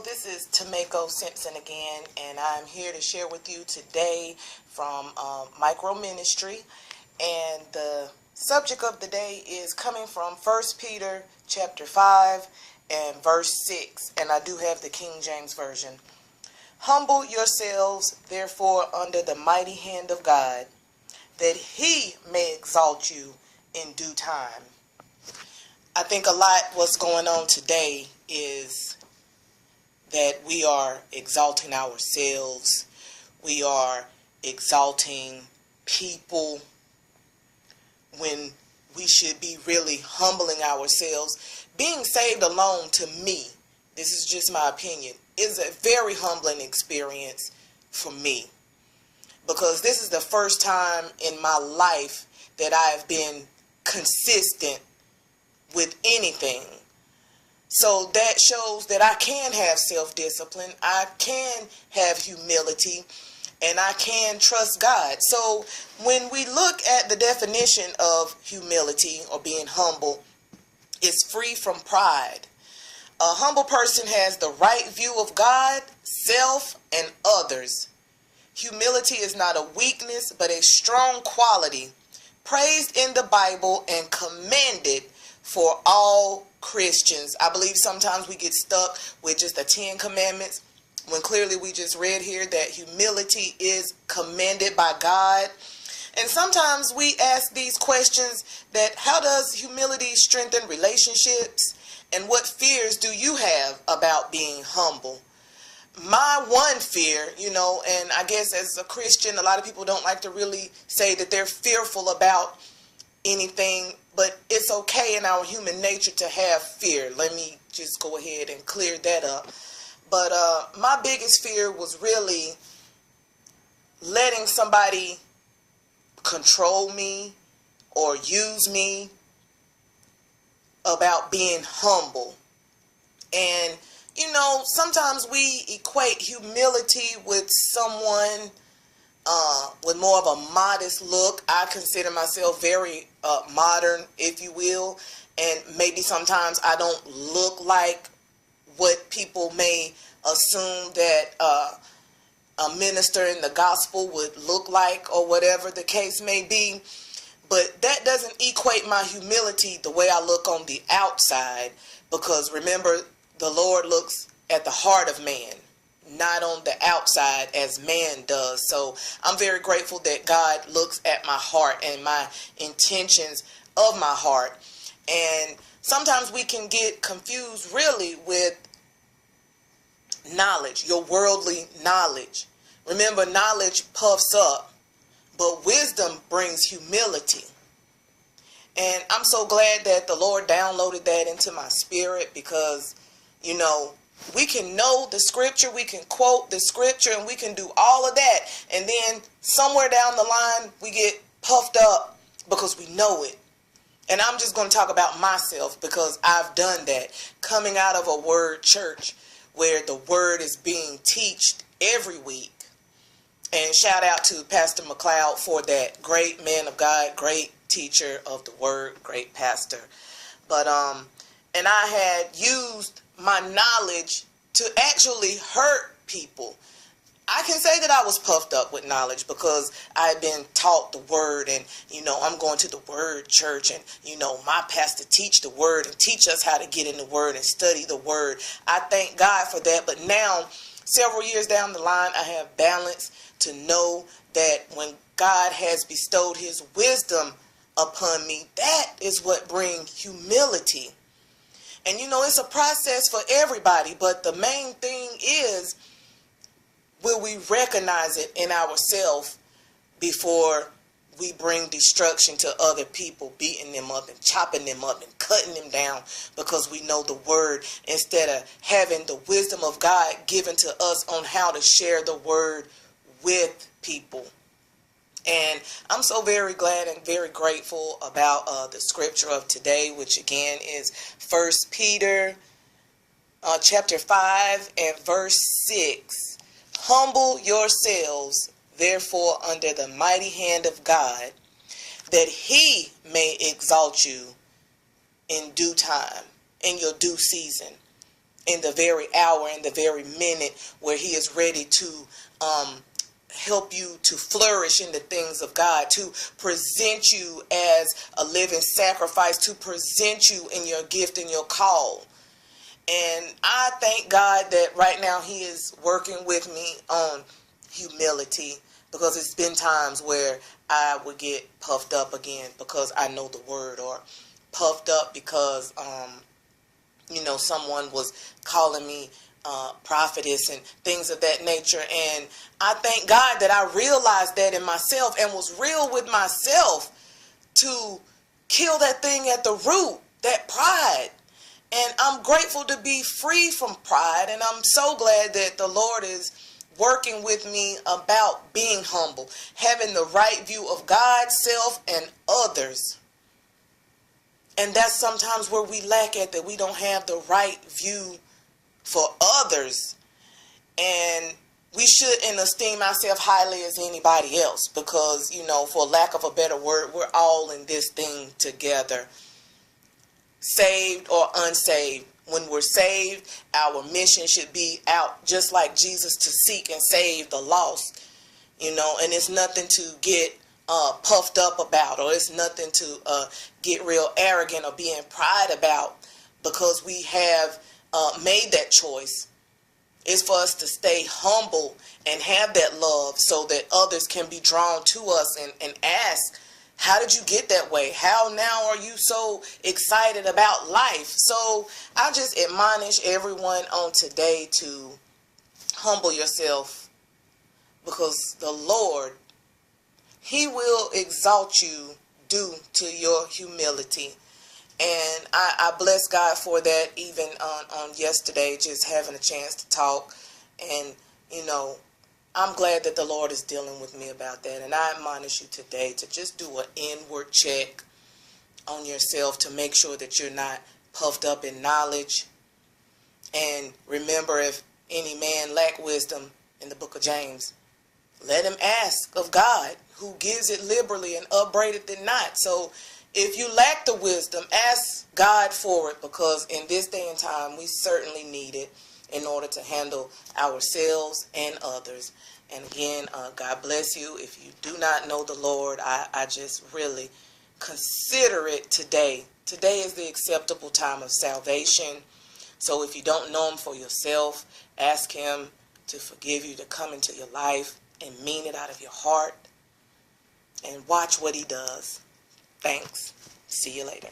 This is Tameko Simpson again, and I'm here to share with you today from Micro Ministry. And the subject of the day is coming from 1 Peter chapter 5 and verse 6, and I do have the King James Version. Humble yourselves, therefore, under the mighty hand of God, that he may exalt you in due time. I think a lot what's going on today is that we are exalting ourselves. We are exalting people when we should be really humbling ourselves. Being saved alone, to me, this is just my opinion, is a very humbling experience for me. Because this is the first time in my life that I've been consistent with anything. So that shows that I can have self-discipline, I can have humility, and I can trust God. So when we look at the definition of humility or being humble, it's free from pride. A humble person has the right view of God, self, and others. Humility is not a weakness, but a strong quality, praised in the Bible and commended for all Christians. I believe sometimes we get stuck with just the 10 commandments when clearly we just read here that humility is commended by God. And sometimes we ask these questions that how does humility strengthen relationships, and what fears do you have about being humble? My one fear, and I guess as a Christian, a lot of people don't like to really say that they're fearful about anything, but it's okay in our human nature to have fear. Let me just go ahead and clear that up. But my biggest fear was really letting somebody control me or use me about being humble. And sometimes we equate humility with someone with more of a modest look. I consider myself very modern, if you will, and maybe sometimes I don't look like what people may assume that a minister in the gospel would look like, or whatever the case may be. But that doesn't equate my humility the way I look on the outside, because remember, the Lord looks at the heart of man, not on the outside as man does. So I'm very grateful that God looks at my heart and my intentions of my heart. And sometimes we can get confused really with knowledge, your worldly knowledge. Remember, knowledge puffs up, but wisdom brings humility. And I'm so glad that the Lord downloaded that into my spirit, because we can know the scripture, we can quote the scripture, and we can do all of that. And then somewhere down the line, we get puffed up because we know it. And I'm just going to talk about myself, because I've done that. Coming out of a word church where the word is being taught every week. And shout out to Pastor McLeod for that. Great man of God, great teacher of the word, great pastor. But, and I had used my knowledge to actually hurt people. I can say that I was puffed up with knowledge because I had been taught the word, and I'm going to the word church, and my pastor teach the word and teach us how to get in the word and study the word. I thank God for that. But now, several years down the line, I have balance to know that when God has bestowed his wisdom upon me, that is what brings humility. And it's a process for everybody, but the main thing is, will we recognize it in ourselves before we bring destruction to other people, beating them up and chopping them up and cutting them down because we know the word, instead of having the wisdom of God given to us on how to share the word with people. And I'm so very glad and very grateful about the scripture of today, which again is 1 Peter chapter 5 and verse 6. Humble yourselves, therefore, under the mighty hand of God, that he may exalt you in due time, in your due season. in the very hour, in the very minute where he is ready to help you to flourish in the things of God, to present you as a living sacrifice, to present you in your gift and your call. And I thank God that right now he is working with me on humility, because it's been times where I would get puffed up again because I know the word, or puffed up because someone was calling me prophetess and things of that nature. And I thank God that I realized that in myself and was real with myself to kill that thing at the root, that pride. And I'm grateful to be free from pride, and I'm so glad that the Lord is working with me about being humble, having the right view of God, self, and others. And that's sometimes where we lack at, that we don't have the right view for others. And we shouldn't esteem ourselves highly as anybody else, because, for lack of a better word, we're all in this thing together, saved or unsaved. When we're saved, our mission should be out, just like Jesus, to seek and save the lost, and it's nothing to get puffed up about, or it's nothing to get real arrogant or be in pride about, because we have made that choice. It's for us to stay humble and have that love so that others can be drawn to us and ask, how did you get that way? How now are you so excited about life? So I just admonish everyone on today to humble yourself, because the Lord, he will exalt you due to your humility. And I bless God for that, even on yesterday, just having a chance to talk. And, I'm glad that the Lord is dealing with me about that. And I admonish you today to just do an inward check on yourself to make sure that you're not puffed up in knowledge. And remember, if any man lack wisdom, in the book of James, let him ask of God, who gives it liberally and upbraideth it not. So if you lack the wisdom, ask God for it, because in this day and time, we certainly need it in order to handle ourselves and others. And again, God bless you. If you do not know the Lord, I just really consider it today. Today is the acceptable time of salvation. So if you don't know him for yourself, ask him to forgive you, to come into your life and mean it out of your heart, and watch what he does. Thanks. See you later.